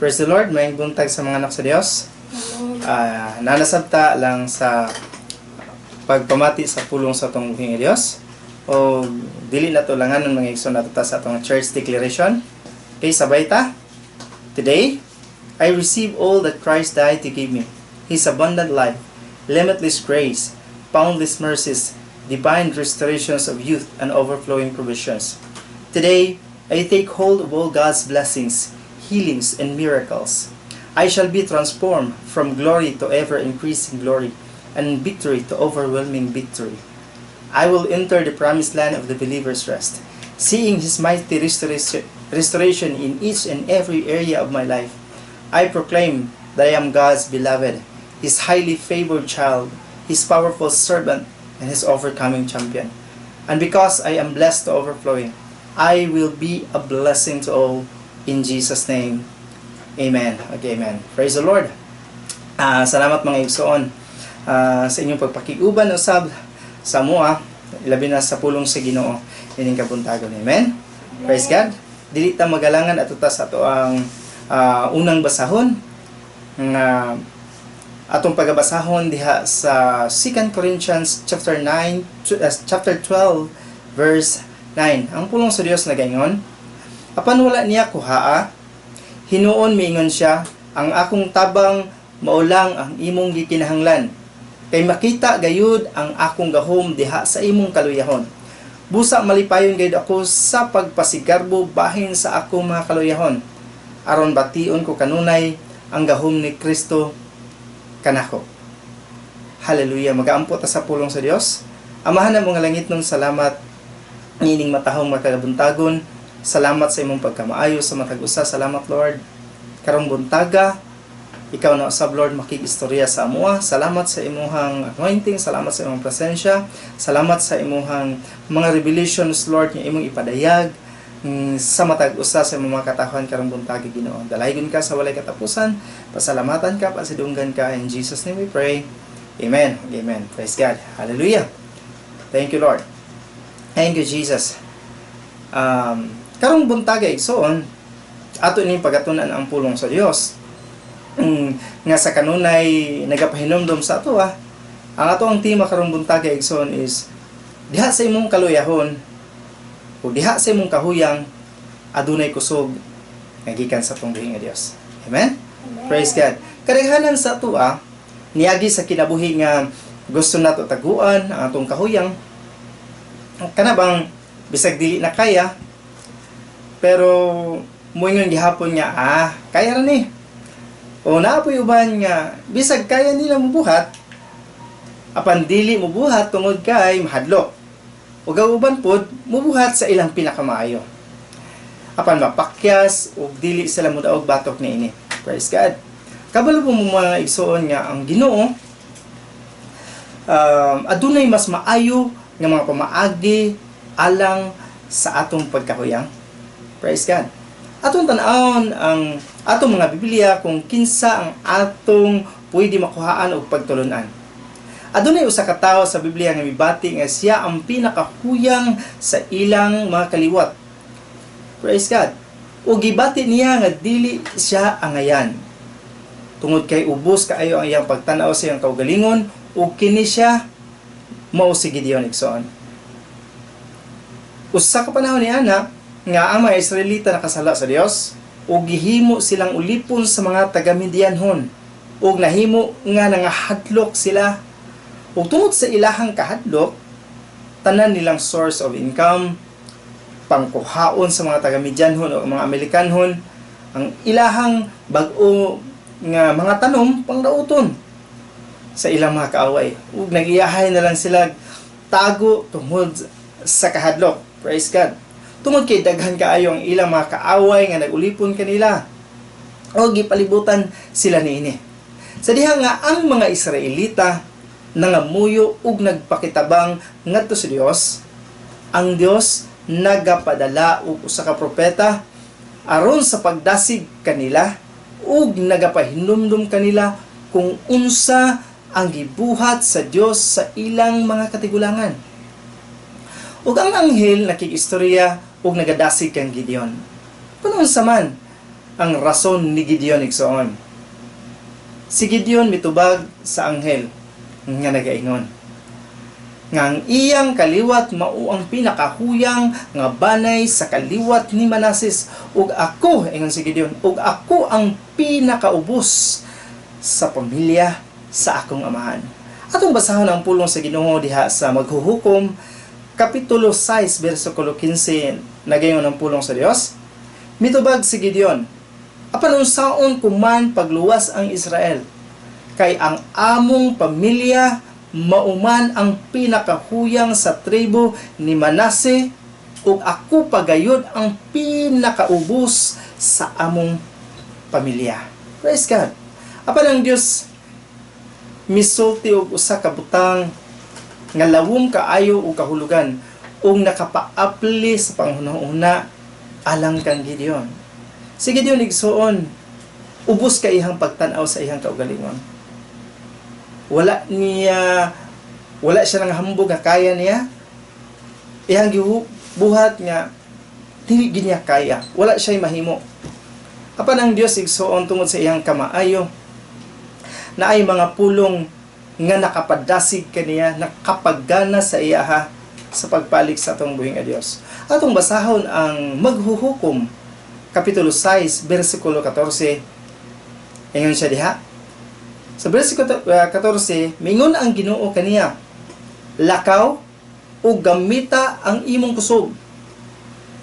Praise the Lord, may buntag sa mga anak sa Dios. Nanasabta lang sa pagpamati sa pulong sa itong buhing Dios. O dili na to langan ng mga igsoon nato ta sa itong church declaration. Okay, sabay ta. Today, I receive all that Christ died to give me. His abundant life, limitless grace, boundless mercies, divine restorations of youth, and overflowing provisions. Today, I take hold of all God's blessings, healings, and miracles. I shall be transformed from glory to ever-increasing glory, and victory to overwhelming victory. I will enter the promised land of the believer's rest, seeing His mighty restoration in each and every area of my life. I proclaim that I am God's beloved, His highly favored child, His powerful servant, and His overcoming champion. And because I am blessed to overflowing, I will be a blessing to all. In Jesus' name, Amen. Okay, Amen. Praise the Lord. Salamat mga igsoon sa inyong pagpakiuban usab sa mua, labi na sa pulong sa Ginoo ining kabuntagon. Amen. Praise God. Dili ta magalangan ato ta sa ato ang unang basahon nga atong pagabasahon diha sa 2 Corinthians chapter 12 verse 9. Ang pulong sa Dios nagaingon, apan wala niya kuhaa, hinuon miingon siya, ang akong tabang maulang ang imong gikinahanglan. Kay makita gayud ang akong gahom diha sa imong kaluyahon. Busa malipayon gayud ako sa pagpasigarbo bahin sa akong mga kaluyahon. Aron bation ko kanunay ang gahom ni Kristo kanako. Hallelujah. Magaampo ta sa pulong sa Dios. Amahan na mga langit ng salamat nining matahong makagabuntagon. Salamat sa imong pagkamaayo sa matag usa. Salamat Lord. Karong buntaga, ikaw na usab Lord makikistorya sa amoa. Salamat sa imong anointing, salamat sa imong presensya, salamat sa imong mga revelations Lord nga imong ipadayag sa matag usa sa imong mga katahon karong buntaga Ginoo. Dalaygon ka sa walay katapusan, pasalamatan ka, pasidunggan ka, in Jesus name we pray. Amen. Amen. Praise God. Hallelujah. Thank you Lord. Thank you Jesus. Karong buntaga igsoon, ato ni pagatunan ang pulong sa Dios. Nga sa kanunay nagapahinomdom sa ato ang ato ang tema karong buntaga igsoon is diha sa imong kaluyahon o diha sa imong kahuyang adunay kusog nga gikan sa pangbuhing nga Dios. Amen? Amen. Praise God. Kadaghanan sa ato niagi sa kinabuhi nga gusto nato taguan ang atong kahuyang kanabang bisag dili na kaya pero moingon gihapon nga kaya ra ni. O naapoy uban nga bisag kaya nila mobuhat apan dili mobuhat tungod kay mahadlok. O gauban pod mobuhat sa ilang pinakamaayo. Apan mapakyas o dili sila modaog batok niini. Praise God. Kabalo po mo mga igsoon nga ang Ginoo adunay mas maayo nga mga pamaagi alang sa atong pagkahuyang. Praise God. Atong tan-awon ang atong mga Biblia kung kinsa ang atong pwede makuhaan og pagtulunan. Adunay usa ka tawo sa Biblia nga mibati nga siya ang pinakahuyang sa ilang mga kaliwat. Praise God. Ug gibati niya nga dili siya angayan. Tungod kay ubos kaayo ang iyang pagtan-aw sa iyang kaugalingon ug kini siya mao si Gideon igsoon. Usa ka panahon niana nga ang mga Israelita nakasala sa Dios ug gihimo silang ulipon sa mga taga-Midianhon ug nahimo nga nangahadlok sila ug tungod sa ilahang kahadlok tanan nilang source of income pangkuhaon sa mga taga-Midianhon o mga Amerikanhon ang ilahang bag-o nga mga tanom pangdauton sa ilang mga kaaway ug nagiyahay na lang sila tago tungod sa kahadlok. Praise God. Tungod kay daghan kaayo ang ilang mga kaaway nga nagulipon kanila o gipalibutan sila niini. Sa diha nga ang mga Israelita nangamuyo ug nagpakitabang ngadto sa Dios, ang Dios nagapadala og usa ka propeta aron sa pagdasig kanila ug nagapahinumdum kanila kung unsa ang gibuhat sa Dios sa ilang mga katigulangan. Ug ang anghel nakikistorya ug nagadasig kang Gideon. Panon sa man ang rason ni Gideon igsoon. Si Gideon mitubag sa anghel nga nagaingon nga ang iyang kaliwat mao ang pinakahuyang nga banay sa kaliwat ni Manases, ug ako, ingon si Gideon, ug ako ang pinakaubos sa pamilya sa akong amahan. Atong basahon ang pulong sa Ginoo diha sa Maghuhukom kapitulo 6 bersikulo 15, nagayon ang pulong sa Dios. Mitubag si Gideon, apan unsaon kuman pagluwas ang Israel, kay ang among pamilya mauman ang pinakahuyang sa tribo ni Manase, ug ako pagayod ang pinakaubos sa among pamilya. Praise God. Apan ang Dios misulti og usa ka butang nga lawom kaayo og kahulugan ug nakapaapli sa panghunahuna alang kang Gideon. Si Gideon igsuon, ubos ka ihang pagtan-aw sa ihang kaugalingon. Wala siya nang hambog nga kaya niya. Ihang gibuhat nga dili gid niya kaya. Wala siya mahimo. Apan ang Dios igsuon tungod sa iyang kamaayo na ay mga pulong nga nakapadasig kaniya, nakapaggana sa iyaha sa pagpalik sa atong buhing a Dios. Atong basahon ang Maghuhukom kapitulo 6 bersikulo 14. Ingon siya diha. Sa bersikulo 14, mingon ang Ginoo kaniya, lakaw o gamita ang imong kusog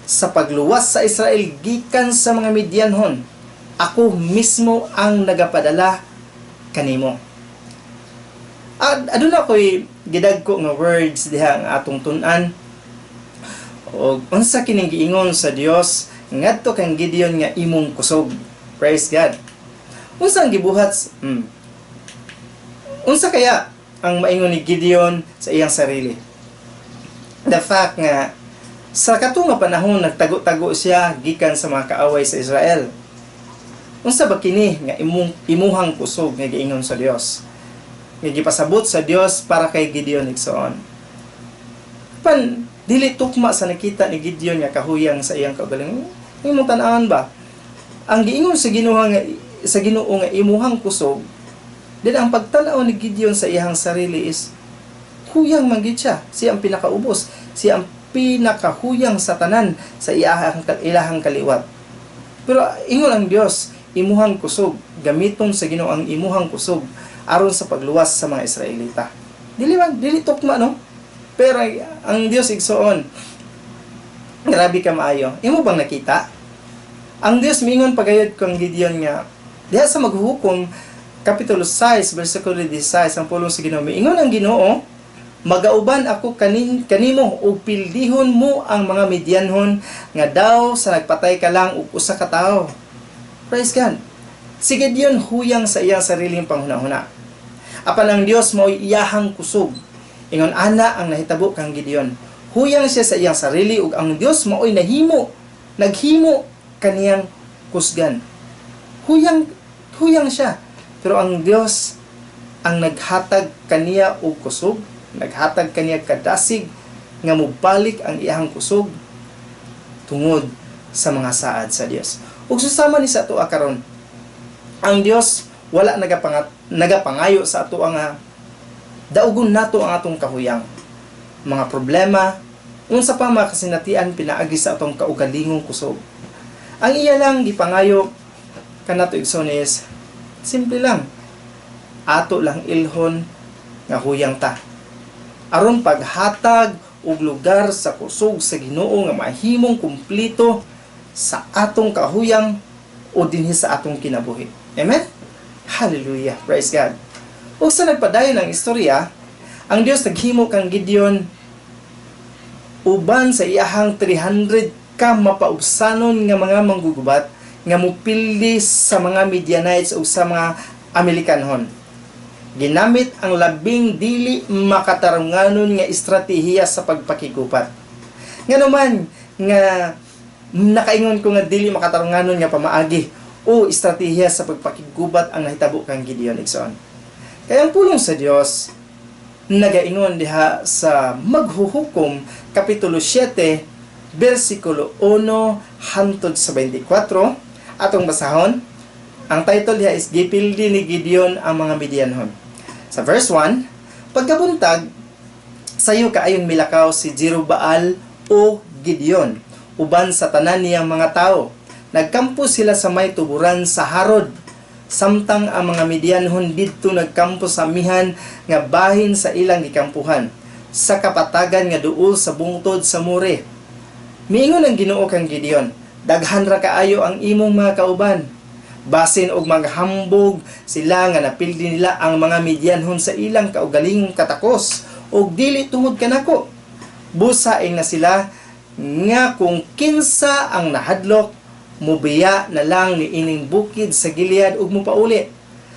sa pagluwas sa Israel gikan sa mga Midianhon. Ako mismo ang nagapadala kanimo. Aduna ko'y gidagko nga words diha ang atong tun-an. O unsa kining giingon sa Dios ngadto kang Gideon nga imong kusog. Praise God. Unsa ang gibuhat? Unsa kaya ang maingon ni Gideon sa iyang sarili? The fact nga sa kato nga panahon nagtago-tago siya gikan sa mga kaaway sa Israel. Unsa ba kini nga imuhang kusog nga giingon sa Dios? Nga gipasabot sa Dios para kay Gideon igsoon. Pan dili tukma sa nakita ni Gideon nga kahuyang sa iyang kaugalingon. Imong tan-awan ba? Ang giingon sa Ginoo nga imuhang kusog, din ang pagtanaw ni Gideon sa iyang sarili is huyang man gid siya. Siya ang pinakaubos. Siya ang pinakahuyang sa tanan sa ilahang kaliwat. Pero ingon ang Dios, imuhang kusog, gamiton sa Ginoo ang imuhang kusog aron sa pagluwas sa mga Israelita. Dili tukma no? Pero ang Dios igsoon, grabe ka maayo. Imo bang nakita? Ang Dios mingon pagayod kang Gideon nga diha sa Maghuhukom kapitulo 6 bersikulo 16 ang pulong sa Ginoo. Ingon ang Ginoo, magauban ako kanimo ug pildihon mo ang mga Midianhon nga daw sa nagpatay ka lang og usa ka tawo. Praise God. Si Gideon huyang sa iyang sariling panghunahuna. Apan ang Dios mao'y iyahang kusog. Ingon ana ang nahitabo kang Gideon. Huyang siya sa iyang sarili ug ang Dios mao'y naghimo kaniyang kusgan. Huyang siya. Pero ang Dios ang naghatag kaniya og kusog, naghatag kaniya kadasig nga mubalik ang iyang kusog tungod sa mga saad sa Dios. Ug susama ni sa ato karon, ang Dios wala nagapangayo sa ato nga daugon nato ang atong kahuyang. Mga problema, unsa pa makasinatian pinaagi sa atong kaugalingong kusog. Ang iya lang gipangayo kanato igsoon is simple lang. Ato lang ilhon nga huyang ta. Aron paghatag og lugar sa kusog sa Ginoo nga mahimong kumplito sa atong kahuyang o dinhi sa atong kinabuhi. Amen? Hallelujah. Praise God. O sa nagpadayon ng istorya, ang Dios naghimo kang Gideon uban sa iyahang 300 ka mapaubsanon nga mga manggugubat nga mupildi sa mga Midianites o sa mga Amerikanhon. Ginamit ang labing dili makatarunganon nga estratehiya sa pagpakigubat. Nga naman nga nakaingon ko nga dili makatarunganon nga pamaagi o estratehiya sa pagpakigubat ang nahitabo kang Gideon igsoon. Kaya ang pulong sa Dios nagaingon diha sa Maghuhukom kapitulo 7 bersikulo 1 hangtod sa 24. atong basahon. Ang title niya is Gipildi ni Gideon ang mga Midianhon. Sa verse 1, pagkabuntag, sayo kaayong milakaw si Jerubbaal o Gideon, uban sa tanan niyang mga tao. Nagkampo sila sa may tuburan sa Harod, samtang ang mga Midianhon didto nagkampo sa amihan nga bahin sa ilang gikampuhan, sa kapatagan nga duol sa bungtod sa More. Miingon ang Ginoo kang Gideon, daghan ra kaayo ang imong mga kauban. Basin og maghambog sila nga napildi nila ang mga Midianhon sa ilang kaugalingong katakos og dili tungod kanako. Busaing na sila nga kung kinsa ang nahadlok, mubiya na lang ni ining bukid sa Gilead ug mupauli.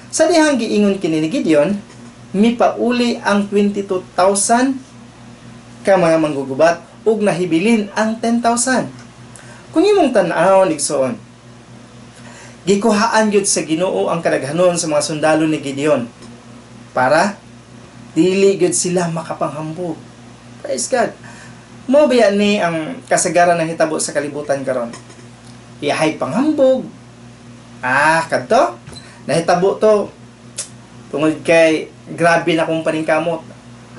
Sa dihang giingon kini ni Gideon, mipauli ang 22,000 ka mga manggugubat ug nahibilin ang 10,000. Kung imong tan-aw igsoon, gikuhaan gyud sa Ginoo ang kadaghanon sa mga sundalo ni Gideon para dili gyud sila makapanghambog. Praise God. Mao biya ni ang kasagaran ng hitabo sa kalibutan karon. Iyahay panghambog. Kadto nahitabo to tungod kay grabe na kong paningkamot.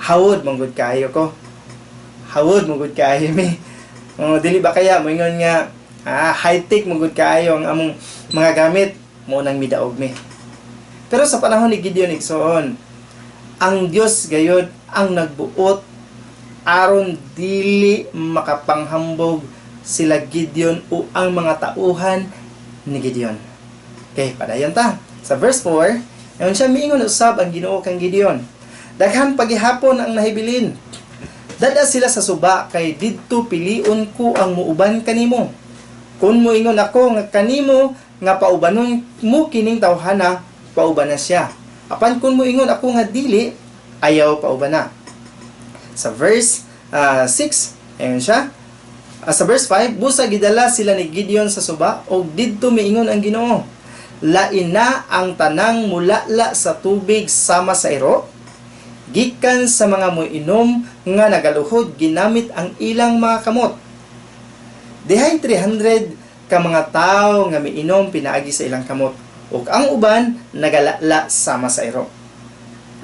Hawod manggod kayo ko. Hawod manggod kayo mi. Dili ba kaya moingon nga high-tech manggod kayo ang among mga gamit mo nang midaog mi. Pero sa panahon ni Gideon igsoon, ang Dios gayud ang nagbuot aron dili makapanghambog sila Gideon o ang mga tauhan ni Gideon. Okay, padayon ta. Sa verse 4, ayon siya miingon usab ang Ginoo kang Gideon. Daghan pagihapon ang nahibilin. Dada sila sa suba kay didto piliun ko ang muuban kanimo. Kung moingon ako nga kanimo nga paubanon mo kining tawhana, pauban na siya. Apan kung moingon ako nga dili, ayaw pauban na. Sa verse 6, ayon siya. Sa verse 5, busa gidala sila ni Gideon sa suba o didto miingon ang Ginoo. Lain na ang tanang mulala sa tubig sama sa iro. Gikan sa mga moinom nga nagaluhod ginamit ang ilang mga kamot. Dihay 300 ka mga tao nga miinom pinaagi sa ilang kamot ug ang uban nagalala sama sa iro.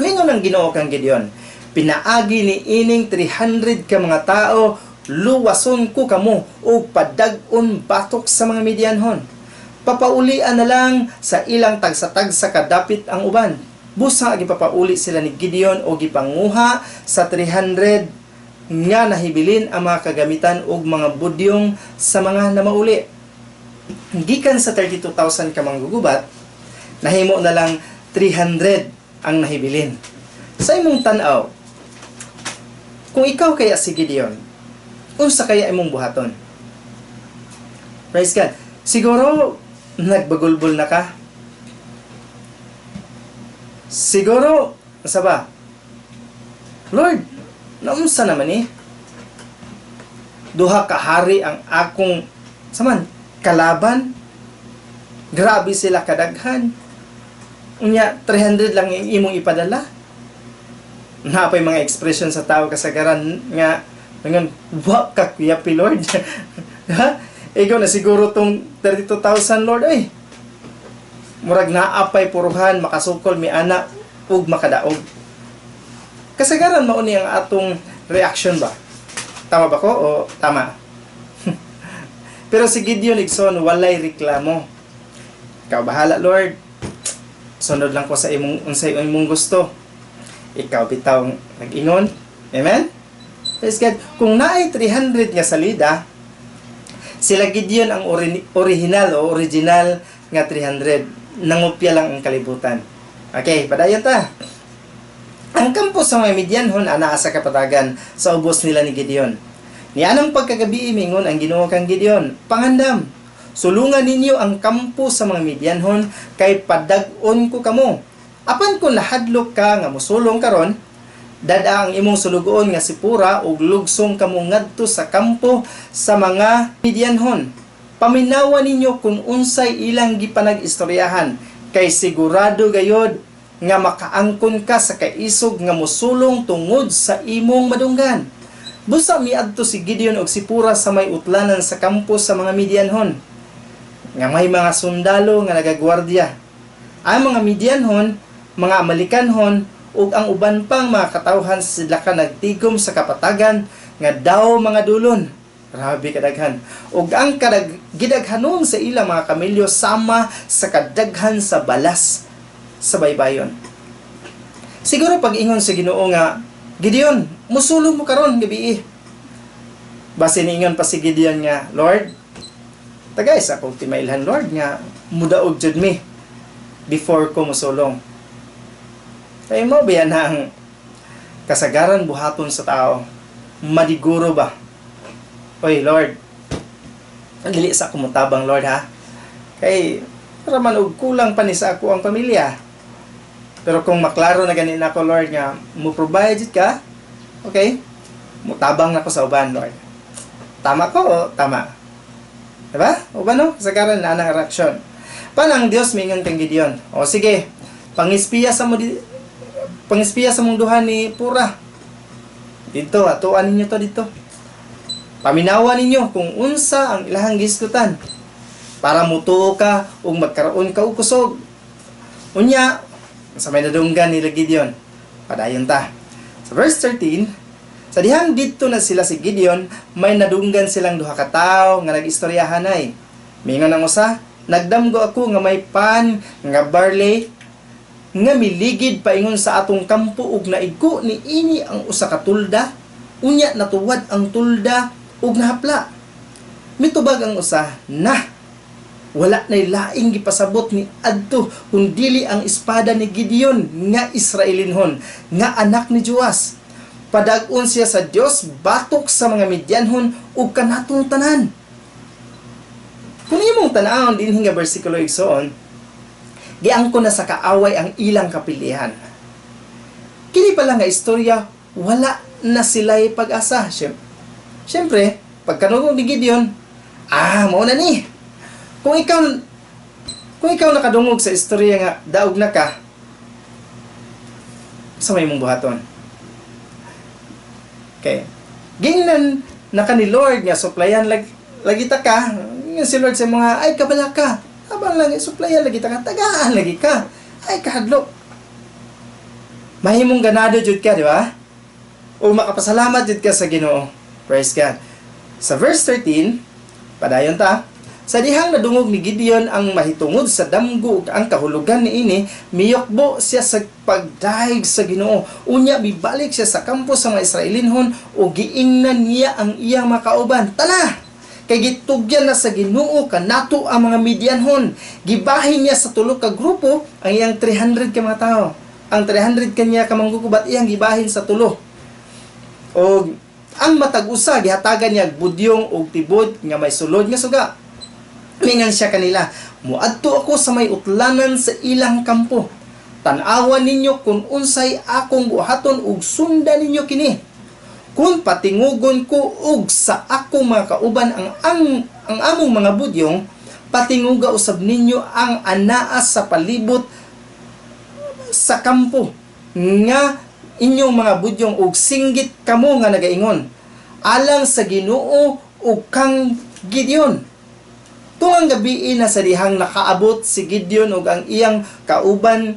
Mingon ang Ginoo kang Gideon, pinaagi ni ining 300 ka mga tao, luwason ko kamo ug padag-on batok sa mga Midianhon. Papaulian na lang sa ilang tagsa-tagsa kadapit ang uban. Busa gipapauli sila ni Gideon o gipanguha sa 300 nga nahibilin ang mga kagamitan ug mga budyong sa mga namauli. Gikan sa 32,000 ka manggugubat, nahimo na lang 300 ang nahibilin. Sa imong tan-aw, kung ikaw kaya si Gideon, unsa kaya imong buhaton? Praise God. Siguro nagbagulbol na ka. Siguro, asa ba? Lord, naunsa naman duha ka hari ang akong kalaban. Grabe sila kadaghan. Unya 300 lang yung imong ipadala. Napay mga expression sa tao kasagaran nga ngan wa ka kuyapi Lord. Ha? Ikaw na siguro tong 32,000 Lord ay. Murag naapay puruhan makasukol mi ana ug makadaog. Kasagaran mao ni ang atong reaction ba? Tama ba ko o tama? Pero si Gideon igsoon walay reklamo. Ikaw bahala Lord. Sunod lang ko sa imong unsay imong gusto. Ikaw bitaw nag-ingon. Amen? Praise God. Kung naay 300 nga salida, sila Gideon ang original nga 300. Nangupya lang ang kalibutan. Okay, padayon ta. Ang kampo sa mga Midianhon anaa sa kapatagan sa ubos nila ni Gideon. Nianang pagkagabi mingon ang Ginoo kang Gideon, pangandam, sulungan ninyo ang kampo sa mga Midianhon kay padag-on ko kamo. Apan kung nahadlok ka nga mosulong karon, dada ang imong sulugoon nga Sipora ug lugsong kamo ngadto sa kampo sa mga Midianhon. Paminawan ninyo kung unsay ilang gipanag-istoryahan kay sigurado gayod nga makaangkon ka sa kaisog nga mosulong tungod sa imong madunggan. Busa miadto si Gideon og Sipora sa may utlanan sa kampo sa mga Midianhon. nga may mga sundalo nga nagagwardya. Ang mga Midianhon, mga Amalikanhon, ug ang uban pang mga katawhan sila ka nagtigom sa kapatagan nga daw mga dulon. Grabe kadaghan. Ug ang gidaghanon sa ilang mga kamilyo sama sa kadaghan sa balas sa baybayon. Siguro pag ingon sa Ginoo nga, Gideon, musulong mo karon gabi. Base niingon pa si Gideon nga, Lord, tagay sa akong timailhan, Lord, nga mudaog jud mi before ko musulong. Kaya mo ba yan ang kasagaran buhaton sa tao? Madiguro ba? Oy, Lord, ang dili sa akong mutabang, Lord, ha? Kay, para man og kulang pa ni sa ako ang pamilya. Pero kung maklaro na ganin ako, Lord, nga, mo-provide ka, okay? Mutabang na ko sa uban, Lord. Tama ko o tama? Diba? O ba no? Kasagaran na ang reaksyon. Paano ang Diyos mingon kang Gideon? O sige, pangispiya sa mong duha ni Pura. Dito, atuan ninyo to dito. Paminawa ninyo kung unsa ang ilahang gisgutan para mutuo ka ug magkaroon ka og kusog. Unya, sa may nadunggan ni Gideon. Padayon ta. Sa verse 13, sa dihang dito na sila si Gideon, may nadunggan silang duha ka tawo nga nag-istoryahanay. Mingon ang usa, nagdamgo ako nga may pan nga barley nga miligid paingon sa atong kampo ug naigko ni ini ang usa ka tulda, unya natuwad ang tulda ug nahapla. Mitubag ang usa, wala nay laing gipasabot ni adto kundili ang espada ni Gideon nga Israelinhon nga anak ni Joas. Padag-on siya sa Dios batok sa mga Midianhon ug kanatong tanan. Kung imong tan-awon dinhi nga bersikulo igsoon, giangko na sa kaaway ang ilang kapilihan. Kini pala nga istorya, wala na sila'y pag-asa. Siyempre, pagkanugong ni Gideon, mao na ni. Kung ikaw nakadungog sa istorya nga daog na ka, sa may mong buhaton. Okay. Gingnan na ka ni Lord nga suplayan lagi ta ka. Si Lord sa mga, ay kabala ka. Abang lang, suplayan lagi ta ka. Tagaan lagi ka. Ay kahadlok. Mahimong ganado jud ka, di ba? O makapasalamat jud ka sa Ginoo. Praise God. Sa verse 13, padayon ta. Sa dihang nadungog ni Gideon ang mahitungod sa damgo ug ang kahulugan niini, miyokbo siya sa pagdaig sa Ginoo. Unya bibalik siya sa kampo sa mga Israelinhon ug giingnan niya ang iyang makauban. Tana! Kay gitugyan na sa Ginoo kanato ang mga Midianhon. Gibahin niya sa tulo ka grupo ang iyang 300 ka mga tao. Ang 300 kanya ka manggugubat iyang gibahin sa tulo. O ang matag-usa gihatagan niya budyong ug tibod nga may sulod nga suga. Mingan siya kanila, muadto ako sa may utlanan sa ilang kampo. Tan-awan ninyo kung unsay akong buhaton ug sundan ninyo kini. Kung patingugon ko ug sa akong mga kauban ang among mga budyong, patinguga usab ninyo ang anaa sa palibot sa kampo nga inyong mga budyong ug singgit kamo nga nagaingon alang sa Ginoo ug kang Gideon. Tungang gabi na sa dihang nakaabot si Gideon ug ang iyang kauban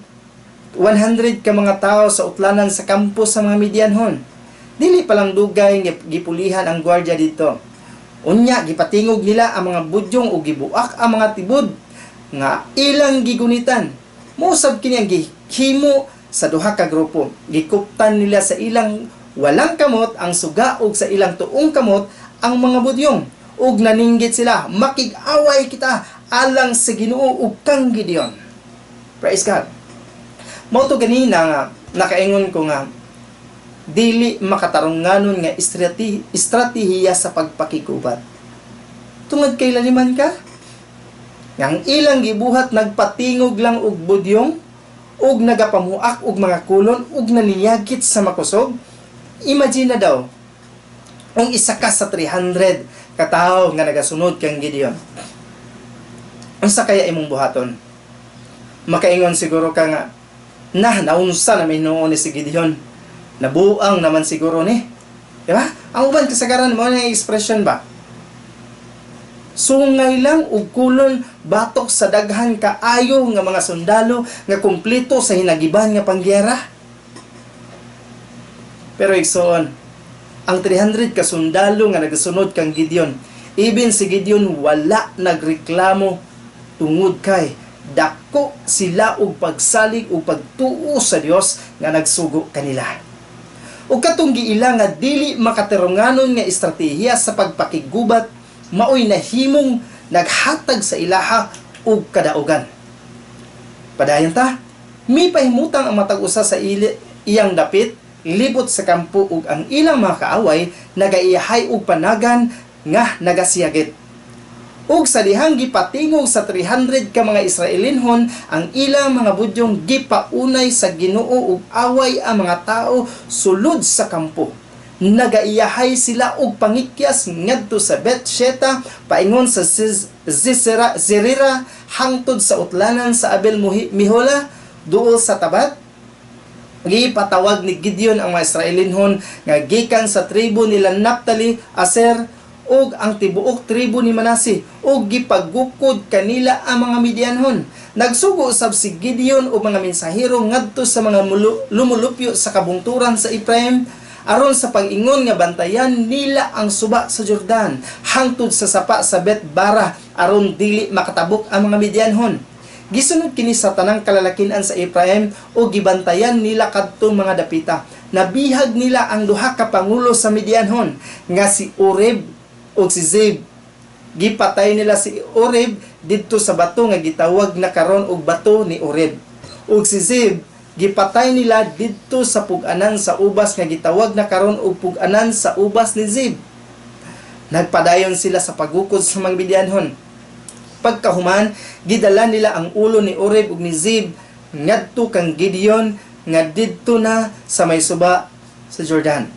100 ka mga tao sa utlanan sa kampo sa mga Midianhon. Dili palang dugay gipulihan ang gwardiya dito. Unya gipatingog nila ang mga budyong ug gibuak ang mga tibod nga ilang gigunitan. Mousab kini ang gihimo sa duha ka grupo. Gikuptan nila sa ilang walang kamot ang suga ug sa ilang tuong kamot ang mga budyong. Ug naninggit sila, makig-away kita alang sa Ginoo ug kang Gideon. Praise God. Mao to ganina nga nakaingon ko nga dili makatarunganon nga estratehiya sa pagpakigubat. Tungod kay laliman ka, yang ilang gibuhat nagpatingog lang og budyong ug nagapamuak og mga kulon ug naniyagit sa makusog. Imagine na daw ang isa ka sa 300 katawo nga nagasunod kang Gideon. Unsa kaya imong buhaton? Makaingon siguro ka nga, naunsa na may noon ni si Gideon. Nabuang naman siguro ni. Diba? Ang uban kasagaran mo na expression ba? Sungay lang ug kulon batok sa daghan kaayo nga mga sundalo nga kumpleto sa hinagiban nga panggiyera. Pero igsoon, ang 300 ka sundalo nga nagasunod kang Gideon, even si Gideon wala nagreklamo tungod kay dako sila og pagsalig ug pagtuo sa Dios nga nagsugo kanila. Ug katong giila nga dili makatarunganon nga estratehiya sa pagpakigubat maoy nahimong naghatag sa ilaha og kadaugan. Padayon ta, may pahimutang ang matag usa sa iyang dapit libot sa kampo ug ang ilang mga kaaway nagaiyahay og panagan nga nagasiyagit. Ug sa dihang gipatingog sa 300 ka mga Israelinhon ang ilang mga budyong gipaunay sa Ginoo ug away ang mga tao sulod sa kampo. Nagaiyahay sila og pangikyas ngadto sa Beth-sheta paingon sa Zerira hangtod sa utlanan sa Abel Mihola duol sa tabat. Gipatawag ni Gideon ang mga Israelinhon nga gikan sa tribo nila Naphtali, Aser ug ang tibuok tribo ni Manase ug gipagukod kanila ang mga Midianhon. Nagsugo usab si Gideon og mga mensahero ngadto sa mga lumulupyo sa kabungturan sa Ephraim aron sa pag-ingon nga bantayan nila ang suba sa Jordan hangtod sa sapa sa Bet-bara aron dili makatabok ang mga Midianhon. Gisunod kini sa tanang kalalakinan sa Ephraim o gibantayan nila kadtong mga dapita. Nabihag nila ang duha ka pangulo sa Midianhon nga si Oreb ug si Zeb. Gipatay nila si Oreb didto sa bato nga gitawag na karon og bato ni Oreb. Ug si Zeb gipatay nila didto sa pug-anan sa ubas nga gitawag na karon og pug-anan sa ubas ni Zeb. Nagpadayon sila sa pagukod sa mga Midianhon. Pagkahuman, gidala nila ang ulo ni Oreb ug ni Zeb ngadto kang Gideon nga didto na sa may suba sa Jordan.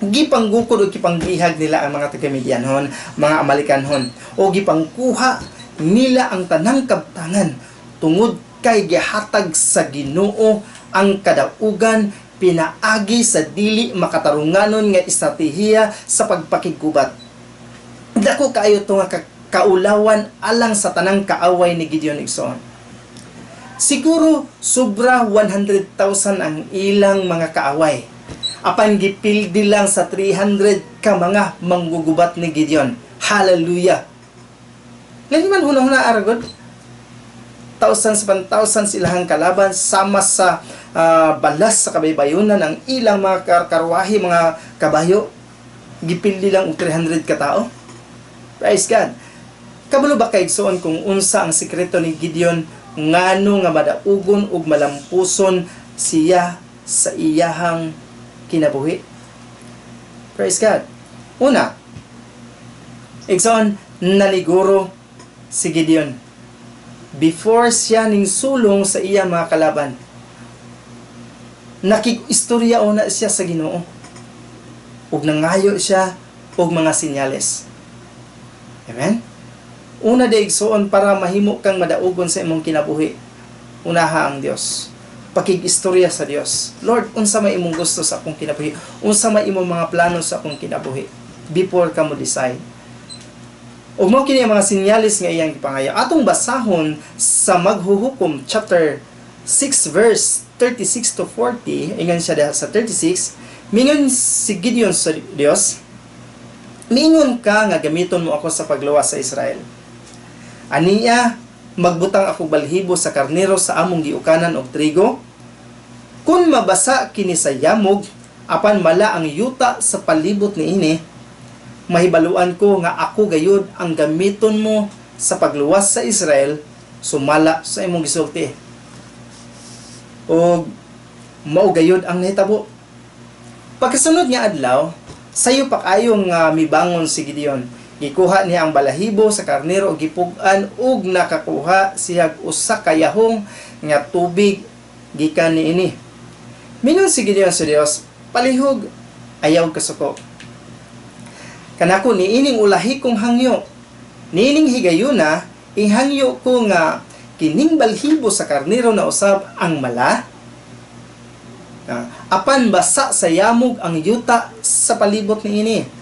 Gipanggukod ug gipangbihag nila ang mga taga-Midianhon, mga Amalekanhon, o gipangkuha nila ang tanang kabtangan tungod kay gihatag sa Ginoo ang kadaugan pinaagi sa dili makatarunganon nga estratehiya sa pagpakigubat. Dako kaayo to nga kaulawan alang sa tanang kaaway ni Gideon igsoon. Siguro sobra 100,000 ang ilang mga kaaway. Apan gipildi lang sa 300 ka mga manggugubat ni Gideon. Hallelujah! Lagi man hunahuna aragod. Thousands upon thousands ilahang kalaban sama sa balas sa kabaybayunan ang ilang mga karwahe, mga kabayo. Gipildi lang og 300 ka tao. Praise God! Kabalo ba kaigsoon kung unsa ang sikreto ni Gideon ngano nga madaugon ug malampuson siya sa iyahang kinabuhi? Praise God! Una, igsoon naliguro si Gideon before siya ning sulong sa iya mga kalaban. Nakig-istorya una siya sa Ginoo ug nangayo siya og mga sinyales. Amen? Una daigsoon para mahimo kang madaugon sa imong kinabuhi. Unaha ang Dios. Pakig-istorya sa Dios. Lord, unsa may imong gusto sa akong kinabuhi? Unsa may imong mga plano sa akong kinabuhi? Before ka mo decide. Ug mao kini ang mga sinyalis nga iyang gipangayo. Atong basahon sa Maghuhukom chapter 6 verse 36 to 40. Ingon siya sa 36. Mingon si Gideon sa Dios, "Mingon ka nga gamiton mo ako sa pagluwas sa Israel. Aniya, magbutang ako balhibo sa karnero sa among giukanan og trigo. Kung mabasa kini sa yamog, apan mala ang yuta sa palibot niini, mahibaluan ko nga ako gayud ang gamiton mo sa pagluwas sa Israel, sumala sa imong gisulti. O mao gayud ang nahitabo." Pagkasunod nga adlaw, sayo pa kayong mibangon si Gideon. Gikuha niya ang balahibo sa karnero og gipug-an ug nakakuha siya usa ka yahong nga tubig gikan niini. Mingon si Gideon sa Dios, "Palihog, ayaw kasuko. Kanako niining ulahi kong hangyo. Niining higayuna, ihangyo ko nga kining balhibo sa karnero na usab ang mala. Apan basa sa yamog ang yuta sa palibot niini.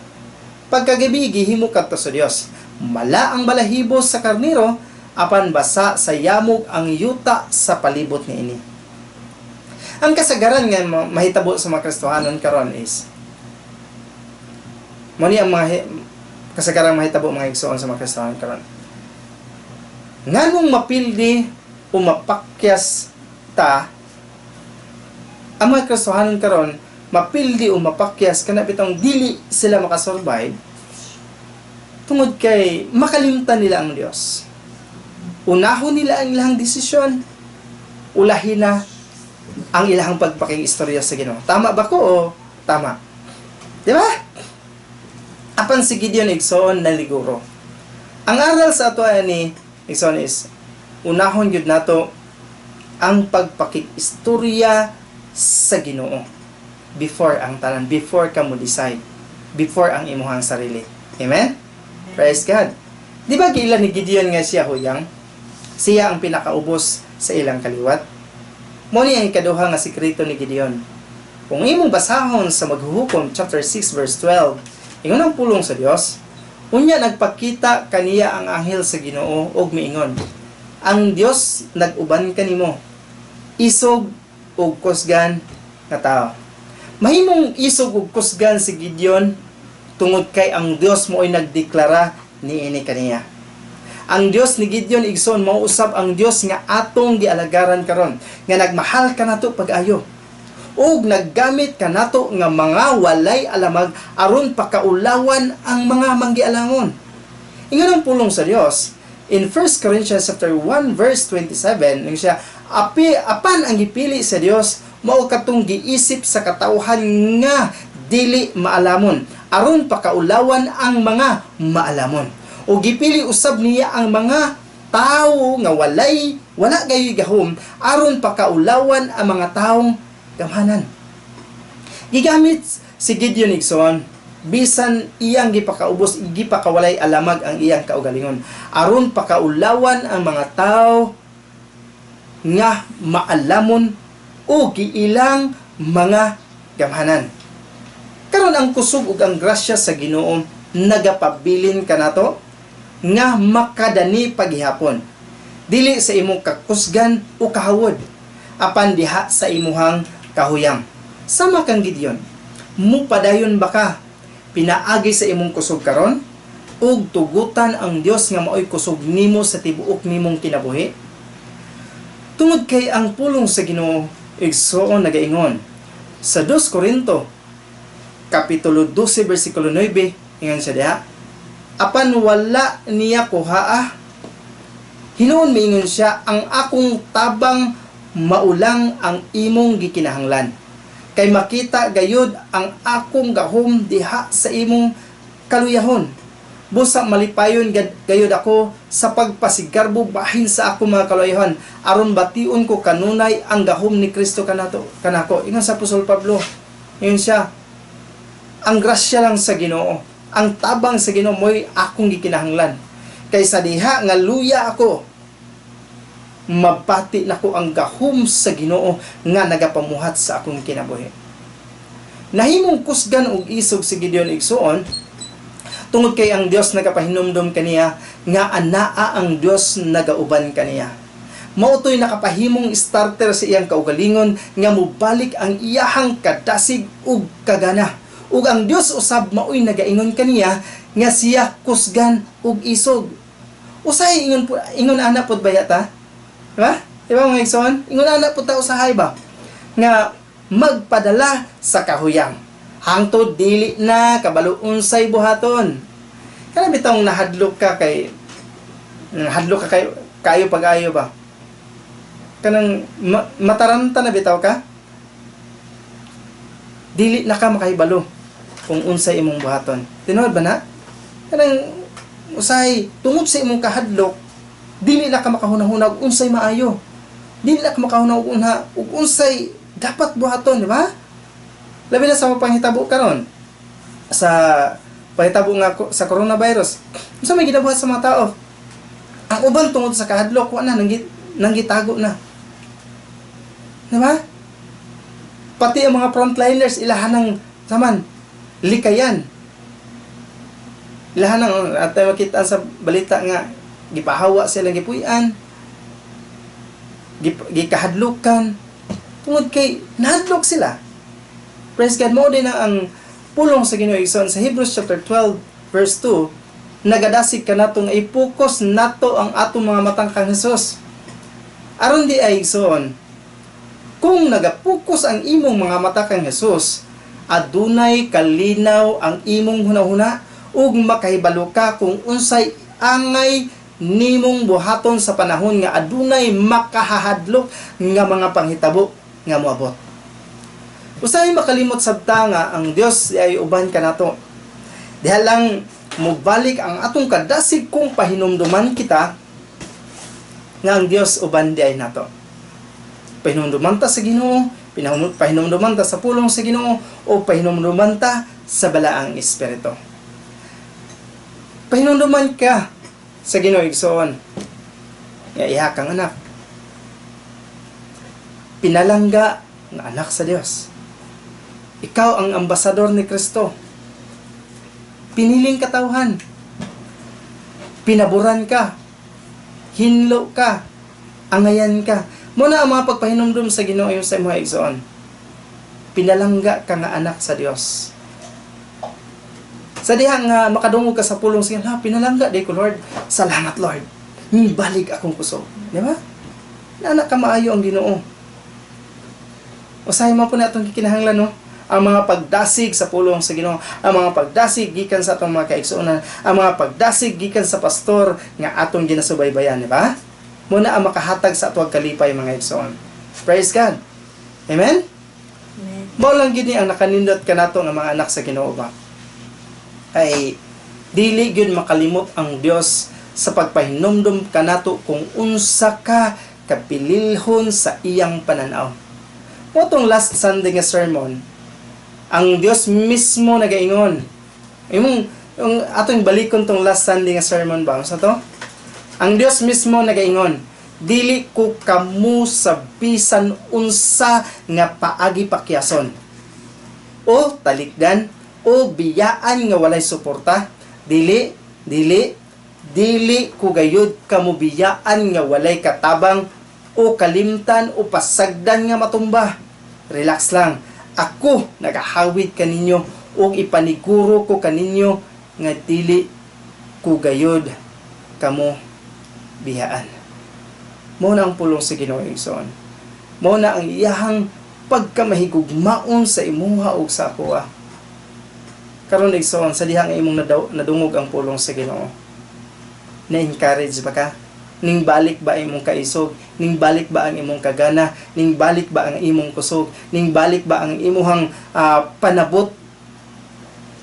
Pagkagabi gihimo kadto sa Dios. mala ang balahibo sa karniro, apan basa sa yamog ang yuta sa palibot niini. Ang kasagaran nga mahitabo sa mga Kristohanon karon is mani ang mga kasagaran mahitabo mga igsoon sa mga Kristohanon karon. Nganong mapildi o mapakyas ta ang mga Kristohanon karon, mapildi o mapakyas kana bitong dili sila makasurvive tungod kay makalimtan nila ang Dios. Unahon nila ang ilang desisyon, ulahin na ang ilang pagpaking istorya sa Ginoo. Tama ba ko o tama? Di ba? Apan si Gideon igsoon na liguro. Ang aral sa ato ani igsoon is unahon gyud nato ang pagpakig istorya sa Ginoo before ang tanan, before ka mo decide, before ang imuhang sarili. Amen? Praise God. Di ba giila ni Gideon nga siya huyang? Siya ang pinakaubos sa ilang kaliwat. Muni ang ikaduha nga sikreto ni Gideon. Kung imong basahon sa Maghuhukom chapter 6 verse 12, ingon ang pulong sa Dios, unya nagpakita kaniya ang anghel sa Ginoo og miingon, ang Dios nag-uban kanimo, isog ug kusgan nga tao. Mahimong isog ug kusgan si Gideon tungod kay ang Dios mo'y nagdeklara niini kaniya. Ang Dios ni Gideon igsoon mao usab ang Dios nga atong gialagaran karon, nga nagmahal kanato pag-ayo ug naggamit kanato nga mga walay alamag aron pakaulawan ang mga manggialangon. Ingon ang pulong sa Dios in 1 Corinthians chapter 1 verse 27, ning siya apan ang gipili sa Dios mao katong giisip sa katawhan nga dili maalamon aron pakaulawan ang mga maalamon. O gipili usab niya ang mga tawo nga wala gayoy gahom aron pakaulawan ang mga taong gamhanan. Gigamit si Gideon igsoon bisan iyang gipakaubos, gipakawalay alamag ang iyang kaugalingon aron pakaulawan ang mga tawo nga maalamon o giilang mga gamhanan. Karon ang kusog ug ang grasya sa Ginoo nagapabilin kanato nga makadani paghihapon, dili sa imong kakusgan o kahawod, apan diha sa imuhang kahuyang. Sama kang Gideon, mupadayon ba ka pinaagi sa imong kusog karon ug tugutan ang Dios nga maoy kusog nimo sa tibuok nimong kinabuhi? Tungod kay ang pulong sa Ginoo igsoon nagaingon sa 2 Korinto kapitulo 12 bersikulo 9, ingon siya diha, apan wala niya kuhaa, hinuon miingon siya, ang akong tabang maulang ang imong gikinahanglan, kay makita gayud ang akong gahom diha sa imong kaluyahon. Busa malipayon gayud ako sa pagpasigarbo bahin sa akong mga kaluyahan, aron bation ko kanunay ang gahom ni Kristo kanako. Ingon sa Apostol Pablo, ingon siya, ang grasya lang sa Ginoo, ang tabang sa Ginoo mo'y akong gikinahanglan. Kaysa diha nga luya ako, mabati nako ang gahom sa Ginoo nga nagapamuhat sa akong kinabuhi. Nahimong kusgan og isog si Gideon igsoon tungod kay ang Dios nagapahinumdom kaniya nga anaa ang Dios nagauban kaniya. Mao toy nakapahimong starter sa iyang kaugalingon nga mubalik ang iyahang kadasig ug kagana. Ug ang Dios usab maoy nagaingon kaniya nga siya kusgan ug isog. Usahay ingon ana pod bayata? Diba? Diba mga igsoon? Ingon ana pod ta usahay ba? Nga magpadala sa kahuyang. Hangtod dili na kabalo unsay buhaton. Kana bitong nahadlok ka kay kayo pag-ayo ba? Kanang mataranta na bitaw ka? Dili na ka makahibalo kung unsay imong buhaton. Tinuod ba na? Kanang usay tungod sa imong kahadlok, dili na ka makahunahuna og unsay maayo. Dili na ka makahunahuna og unsay dapat buhaton, di ba? Labi na sa panghitabo karon sa panghitabo nga sa coronavirus. Unsa may ginabuhat sa mga tao? Ang uban tungod sa kahadlok wa na nanggitago na. Di ba? Pati ang mga frontliners ilahan ng saman likayan. Ilahan nang atay makita sa balita nga gipahawa sila gipuy-an, gikahadlukan tungod kay nahadlok sila. Praise God. Mo din na ang pulong sa Ginoo igsoon sa Hebrews chapter 12 verse 2, nagadasig ka nato nga i-focus nato ang atong mga matang kang Hesus. Aron di ay igsoon, kung nagapokus ang imong mga mata kang Hesus, adunay kalinaw ang imong hunahuna ug makahibalo ka kung unsay angay nimong buhaton sa panahon nga adunay makahahadlok nga mga panghitabo nga moabot. Usahay makalimot sabta nga ang Dios ay uban kanato. Diha lang mobalik ang atong kadasig kung pahinumduman kita nga ang Dios uban di ay nato. Pahinumduman ta sa Ginoo, pahinumduman ta sa pulong sa Ginoo, o pahinumduman ta sa balaang espiritu. Pahinumduman ka sa Ginoo igsoon nga iha kang anak, pinalangga nga anak sa Dios. Ikaw ang ambasador ni Kristo, piniling katawhan, pinaburan ka, hinlo ka, angayan ka. Muna ang mga pagpahinumdum sa Ginoo sa imong igsoon, pinalangga ka nga anak sa Dios. Sa diha nga makadungog ka sa pulong sa Ginoo, pinalangga di ko Lord, salamat Lord, balik akong kusog, di ba? Na anak ka maayo ang Ginoo. Usahay mo po na itong kikinahanglan, no? Ang mga pagdasig sa pulong sa Ginoo, ang mga pagdasig gikan sa atong mga kaigsuonan, ang mga pagdasig gikan sa pastor nga atong ginasubaybayan, di ba? Muna ang makahatag sa atuang kalipay mga igsoon. Praise God. Amen? Amen. Mao lang gid ni ang nakanindot kanato nga mga anak sa Ginoo ba? Ay dili gyud makalimot ang Dios sa pagpahinumdum kanato kung unsa ka kapililhon sa iyang pananaw. Motong last Sunday nga sermon, ang Dios mismo nagaingon. Yung atong balikon tong last Sunday nga sermon ba? Sa to? Ang Dios mismo nagaingon, dili ko kamo sa bisan unsa nga paagi pakyason, o talikdan, o biyaan nga walay suporta. Dili ko gayud kamo biyaan nga walay katabang, o kalimtan, o pasagdan nga matumba. Relax lang. Ako nagahawid kaninyo, o ipaniguro ko kaninyo nga dili ko gayud kamo biyaan. Muna ang pulong sa Ginoo igsoon. Muna ang iyahang pagkamahigugmaon sa imuha ug sa akoa. Karon igsoon sa dihang imong nadungog ang pulong sa Ginoo. Na-encourage ba ka? Ning balik ba imong kaisog? Ning balik ba ang imong kagana? Ning balik ba ang imong kusog? Ning balik ba ang imuhang panabot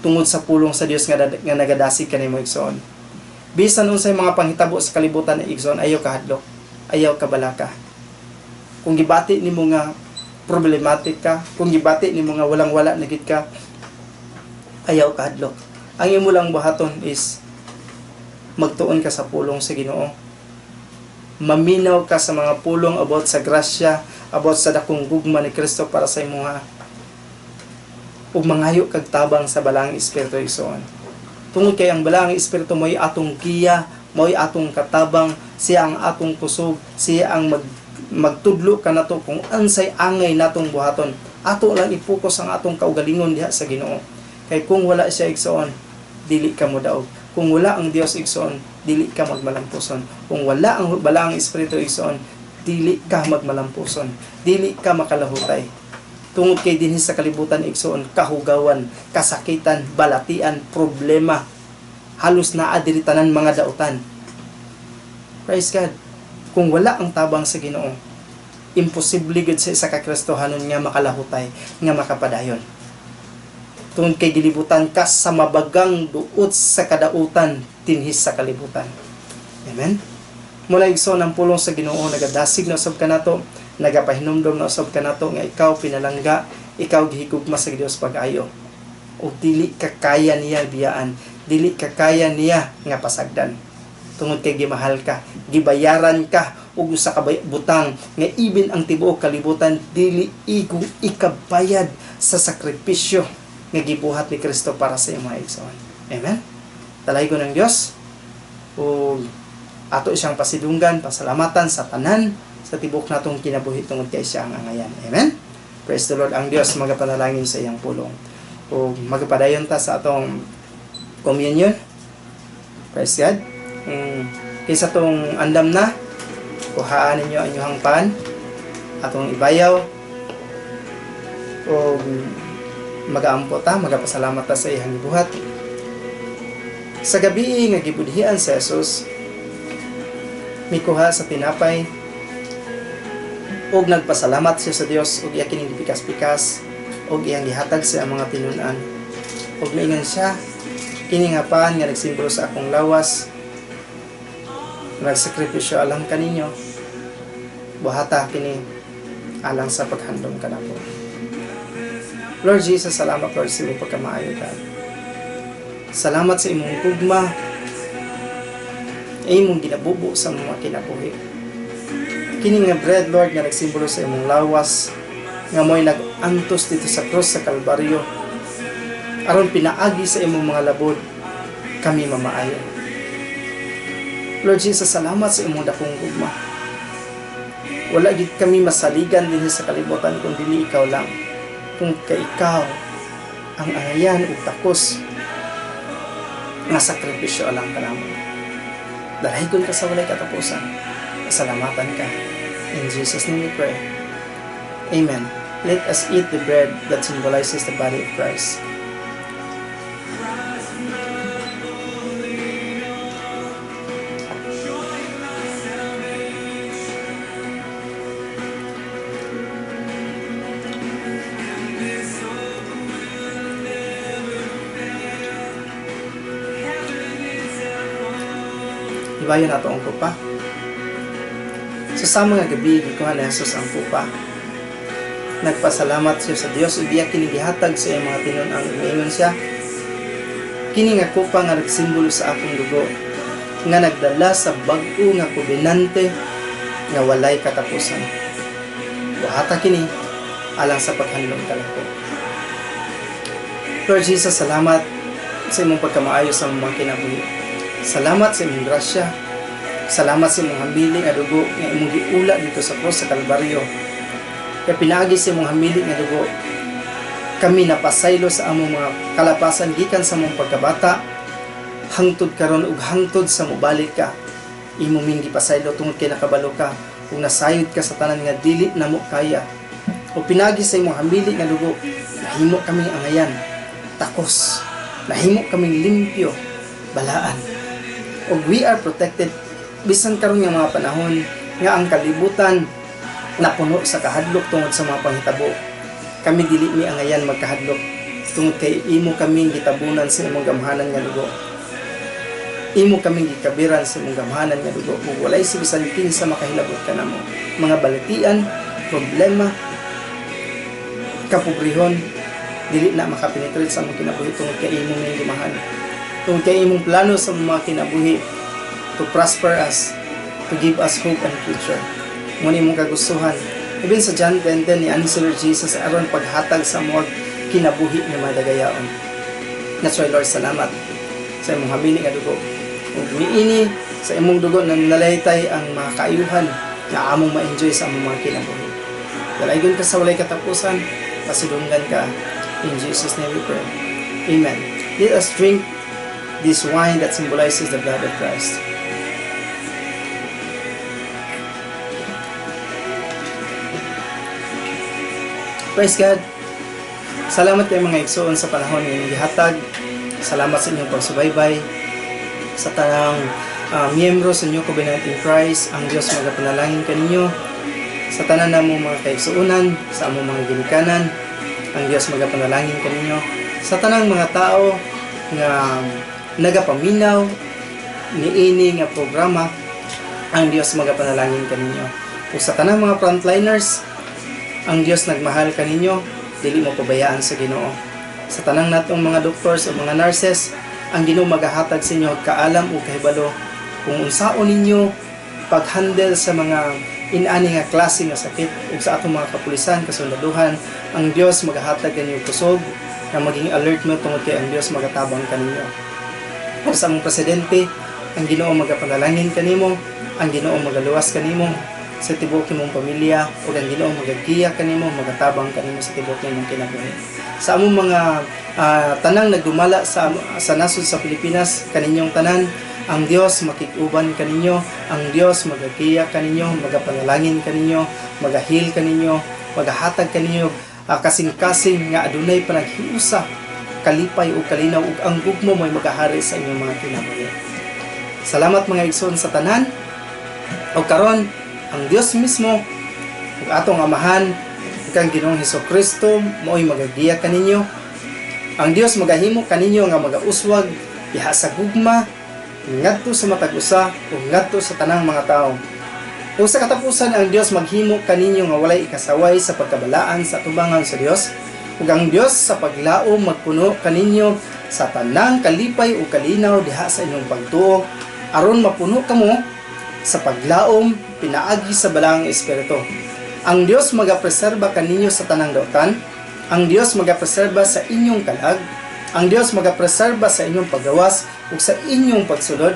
tungod sa pulong sa Dios nga nagadasig kanimo igsoon? Bisan unsay mga panghitabo sa kalibutan ni igsoon, ayaw kahadlok, ayaw kabalaka. Kung gibati nimo nga problematic ka, kung gibati nimo nga walang-wala na gid ka, ayaw kahadlok. Ang imo lang buhaton is magtuon ka sa pulong sa Ginoo. Maminaw ka sa mga pulong about sa grasya, about sa dakong gugma ni Kristo para sa imuha. Ug mangayo kag tabang sa balaang espiritu igsoon. Tungod kay ang balaang espiritu mo'y atong giya, mo'y atong katabang, siya ang atong kusog, siya ang magtudlo kanato kung ansay angay natong buhaton. Ato lang i-focus ang atong kaugalingon diha sa Ginoo. Kay kung wala siya igsoon, dili ka mo daog. Kung wala ang Dios igsoon, dili ka magmalampuson. Kung wala ang balaang espiritu igsoon, dili ka magmalampuson. Dili ka makalahutay. Tungod kay dinhi sa kalibutan igsoon, kahugawan, kasakitan, balatian, problema, halos naa diri tanan mga dautan. Praise God. Kung wala ang tabang sa Ginoo, imposible gid sa isa ka Kristohanon nga makalahutay, nga makapadayon. Tungod kay gilibutan ka sa mabagang duot sa kadautan dinhi sa kalibutan. Amen. Mula igsoon ang pulong sa Ginoo nagadasig na usab kanato, nagapahinumdom na usab kanato nga ikaw pinalangga, ikaw gihigugma sa Dios pag-ayo. O dili ka kaya niya biyaan, dili ka kaya niya nga pasagdan. Tungod kay gimahal ka, gibayaran ka ug usa ka butang nga ibin ang tibuok kalibutan dili ikabayad sa sakripisyo nga gibuhat ni Kristo para sa imong igsoon. Amen. Dalay ko ng Dios o ato siyang pasidunggan, pasalamatan sa tanan sa tibok natong kinabuhi tungod kay siya ang angayan. Amen. Praise the Lord. Ang Dios magapanalangin sa iyang pulong. O magpadayon ta sa atong communion. Praise God. Kaysa tong andam na, kuhaan ninyo ang inyong pan, atong ibayaw, o magaampo ta, magapasalamat ta sa iyang gibuhat. Sa gabi nga gibudhian sa Jesus, mikuha sa tinapay, og nagpasalamat siya sa Dios, og iya kining gipikas-pikas, og iyang gihatag sa mga tinunan. Og miingon siya, kini nga pan nga nagsimbolo sa akong lawas, nagsakripisyo alang kaninyo, buhata kini alang sa paghandom kanako. Lord Jesus, salamat Lord sa imong pagkamaayo ka. Salamat sa imong tugma, imong ginabubo sa mga kinabuhi. Kini nga bread Lord nga nagsimbolo sa imong lawas, nga mo'y nag-antos dito sa krus sa Kalbaryo, aron pinaagi sa imong mga labod, kami mamaayo. Lord Jesus, salamat sa imong dakong gugma. Wala gid kami masaligan din sa kalibutan kung dili ikaw lang. Kung kay ikaw ang angayan ug takos nga sakripisyo alang kanamo. Dalahigon ka sa walay katapusan. Salamatan ka. In Jesus' name we pray. Amen. Let us eat the bread that symbolizes the body of Christ. Ibayon nato ang kupa. Sa mga gabi, gikuha na Jesus ang kupa. Nagpasalamat siya sa Dios, ug iya kini gihatag sa iyang mga tinun-ang ingon siya. Kini nga kupa nga nagsimbolo sa akong dugo, nga nagdala sa bag-o nga kubinante nga walay katapusan. Buhata kini alang sa paghandom kanako. Lord Jesus, salamat sa imong pagkamaayo sa mga kinabuhi. Salamat sa imong grasya. Salamat sa imong hambili nga dugo nga imong giula dito sa krus sa Kalbaryo. Kaya pinaagi sa imong hambili nga dugo, kami napasaylo sa among mga kalapasan gikan sa among pagkabata hangtod karon ug hangtod sa mobalik ka. Imo ming gipasaylo tungod kay nakabalo ka ug nasayod ka sa tanan nga dili namo kaya. O pinaagi sa imong hambili nga dugo, nahimo kaming angayan, takos, nahimo kaming limpyo, balaan. O we are protected bisan karon nga mga panahon nga ang kalibutan napuno sa kahadlok tungod sa mga panghitabo. Kami dili mi angayan magkahadlok tungod kay imo kaming gitabunan sa imong gamhanan nga dugo. Imo kaming gikabiran sa imong gamhanan nga dugo. Ug walay si bisan kinsa makahilabot kanamo. Mga balatian, problema, kapobrehon dili na makapenetrate sa among kinabuhi tungod kay imong ning gimahan. Tungod kay imong plano sa mga kinabuhi to prosper us, to give us hope and future. Muna imong kagustuhan. Even sa John 10:10 ni Answer Jesus aron paghatag sa mga kinabuhi nga madagayaon. That's why Lord, salamat sa imong hambili nga dugo. Ug niini sa imong dugo nang nalaytay ang mga kaayuhan nga among ma-enjoy sa among mga kinabuhi. Dalaygon ka sa walay katapusan, pasidunggan ka. In Jesus' name we pray. Amen. Let us drink this wine that symbolizes the blood of Christ. Praise God. Salamat kayo mga igsoon sa panahon ng gihatag. Salamat sa inyong pagsubaybay. Sa tanang miyembro sa inyong Covenant in Christ, ang Diyos magapanalangin kaninyo. Sa tanan na mo mga kaigsuunan, sa among mga ginikanan, ang Diyos magapanalangin kaninyo. Sa tanang mga tao nga nagapaminaw niini nga programa, ang Diyos magapanalangin kaninyo. O sa tanang mga frontliners, ang Diyos nagmahal kaninyo, dili mo pabayaan sa Ginoo. Sa tanang natong mga doctors o mga nurses, ang Ginoo magahatag sa inyo kaalam o kahibalo kung unsaon ninyo pag-handle sa mga inani nga klase nga sakit ug sa atong mga kapulisan, kasundaduhan, ang Diyos magahatag kaninyo kusog na maging alert mo tungod kay ang Diyos magatabang kaninyo. o sa among presidente, ang Ginoo magapanalangin kanimo, ang Ginoo magaluwas kanimo sa tibuok nimong pamilya, o ang Ginoo magagiya kanimo, magatabang kanimo sa tibuok nimong kinabuhi. Sa among mga tanang nagdumala sa nasod sa Pilipinas, kaninyong tanan, ang Dios makikuban kaninyo, ang Dios magagiya kaninyo, magapanalangin kaninyo, magahil kaninyo, magahatag kaninyo kasing-kasing nga adunay panaghiusa, kalipay o kalinaw, ug ang gugmo mo'y magahari sa inyong mga kinabuhi. Salamat mga igsoon sa tanan. O karon ang Dios mismo ug atong amahan ug ang Ginoong Hesukristo mo'y magagiya kaninyo. Ang Dios magahimo kaninyo nga magauswag diha sa gugma ngadto sa matag usa ug ngadto sa tanang mga tawo. Ug sa katapusan ang Dios maghimo kaninyo nga walay ikasaway sa pagkabalaan sa tubangan sa Dios. Ug ang Dios sa paglaom magpuno kaninyo sa tanang kalipay ug kalinaw diha sa inyong pagtuo, aron mapuno kamo sa paglaom pinaagi sa balang espiritu. Ang Dios magapreserba kaninyo sa tanang daotan. Ang Dios magapreserba sa inyong kalag. Ang Dios magapreserba sa inyong paggawas ug sa inyong pagsulod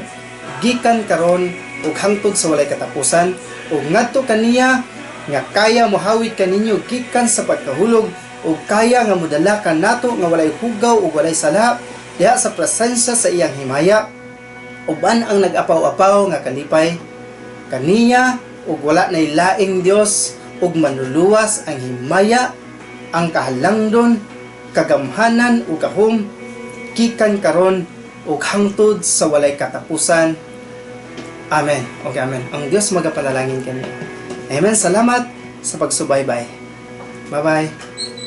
gikan karon ug hangtod sa walay katapusan, ug ngadto kaniya nga kaya mohawid kaninyo gikan sa pagkahulog, ug kaya nga modala kanato nga walay hugaw ug walay sala diha sa presensya sa iyang himaya. Uban ang nag-apaw-apaw nga kalipay kaniya, ug wala nay laing Dios, ug manluluwas ang himaya, ang kahalangdon, kagamhanan ug gahom gikan karon ug hangtod sa walay katapusan. Amen. Okay, amen. Ang Dios magapanalangin kaniya. Amen. Salamat sa pagsubaybay. Bye-bye.